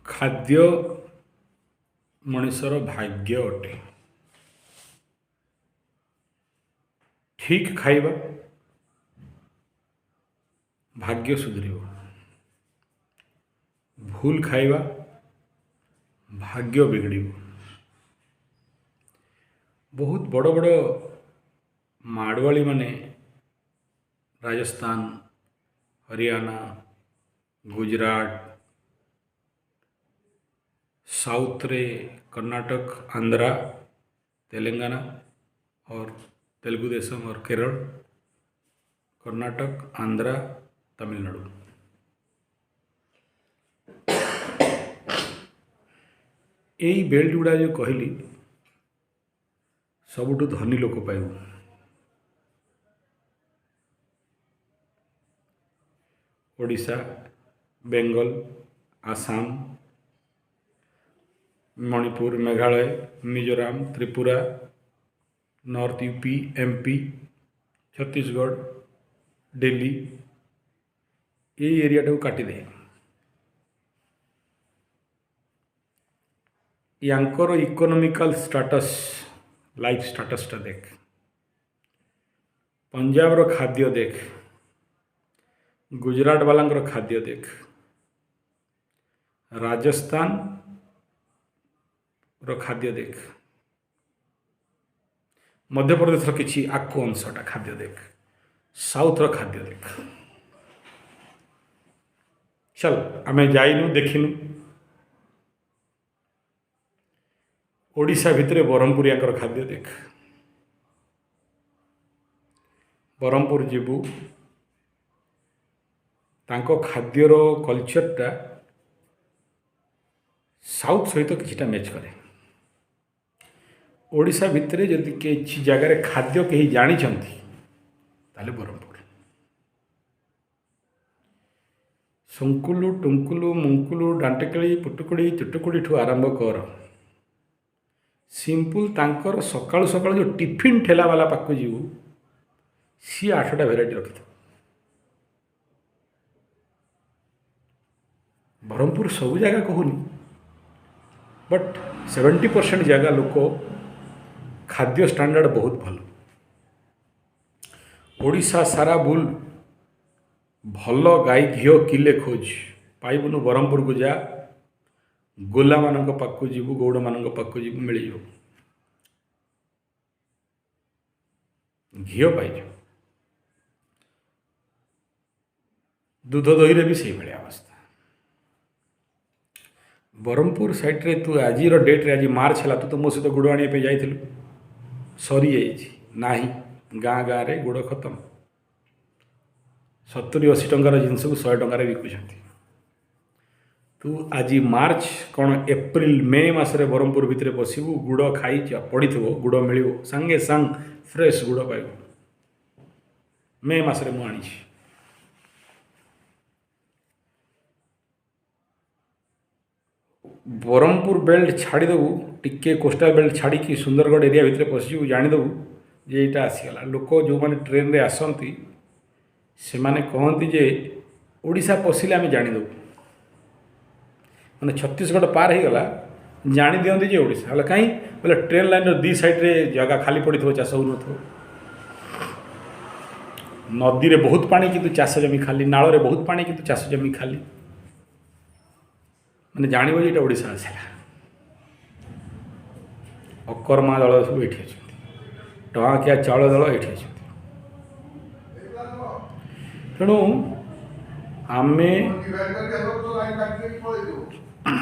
ଖାଦ୍ୟ ମଣିଷର ଭାଗ୍ୟ ଅଟେ। ଠିକ୍ ଖାଇବା ଭାଗ୍ୟ ସୁଧରିବ, ଭୁଲ ଖାଇବା ଭାଗ୍ୟ ବିଗିଡ଼ିବ। ବହୁତ ବଡ଼ ବଡ଼ ମାଡ଼ୱାଳି ମାନେ ରାଜସ୍ଥାନ, हरियाणा, गुजरात, साउथ रे कर्नाटक, आंध्रा, तेलंगाना और तेलुगु देशम और केरल, कर्नाटक, आंध्रा, तमिलनाडु यही बेल्ट गुड़ा जो कहली सबुठु धनी लोक पाइबू। Odisha, Bengal, Assam, Manipur, Meghalaya, Mizoram, Tripura, north UP, MP, Chhattisgarh, Delhi ये एरिया टाक काटिदे। यांकर इकोनॉमिकल स्टेटस, लाइफ स्टेटस टा देख, पंजाब रो खाद्य देख, गुजरात वाला खाद्य देख, राजस्थान रो खाद्य देख, मध्य प्रदेश किसी आको अंशटा खाद्य देख, साउथ रो खाद्य देख। चल आमे जाइनु देखिनु। ओडिशा भितरे ब्रह्मपुरिया खाद्य देख, ब्रह्मपुर जीवु तांको खाद्यर कल्चरटा साउथ सहित किछिटा मैच करे। ओडिशा भितरे जदि किसी जगार खाद्य कहीं जानी ताले ब्रह्मपुर। संकुलु, टुंकुलु, मुंकुलु, डांटेकली, पुटुकुड़ी, चुटुकुड़ी ठू आरंभ कर सिंपल तांकर सकाळु सकाळु जो टिफिन ठेला वाला पाक जीवु सी 8टा भेराइटी रखी। ब्रह्मपुर सब जगह कहूनी बट 70% जगह लोक खाद्य स्टैंडर्ड बहुत भल। ओडिशा सारा बुल भल गाई घी किले खोज पाइबुनु। ब्रह्मपुर को जा, गोला मान पाक जीवु, गौड़ मान पाक जीवु, मिल घी पाइज। दूध दही भी से भाई अवस्था। ब्रह्मपुर साइड रे तू आज डेट रे आज मार्च है तू तो मो सहित गुड़ आने जाइलु, सरी जाही गाँ गाँ रे गुड़ खत्म। 70-80 टंकार जिनस को 100 टंकार बिकुंट। तू आज मार्च कौन एप्रिल मे मसरे ब्रह्मपुर भितर बसबू, गुड़ खाई पड़ी थो, गुड़ मिल सांगे सांग फ्रेश गुड़ पाइब। मे मसरे मु आनी ब्रह्मपुर बेल्ट छाड़देबू, टिके कोस्टाल बेल्ट छाड़ी कि सुंदरगढ़ एरिया भितर पशिबू, जानीदेबू जे यहाँ आसीगला। लोक जो मैंने ट्रेन रे आसती से माने कहती जे ओडिशा पशिले आम जानीदेबू, मैंने छत्तीसगढ़ पार हो गला जानी दिखती जे ओडिशा है कहीं बोले ट्रेन लाइन दी साइड रे जगह खाली पड़ी थो, चाष हो नदी रे बहुत पानी किंतु चाष जमी खाली, नाल रे बहुत पानी किंतु चाष जमी खाली। मैंने जानव ये ओडिशा आसला। अकर्मा दल सब ये अच्छा, टंकिया चाउल दल ये अच्छा। तेणु आमे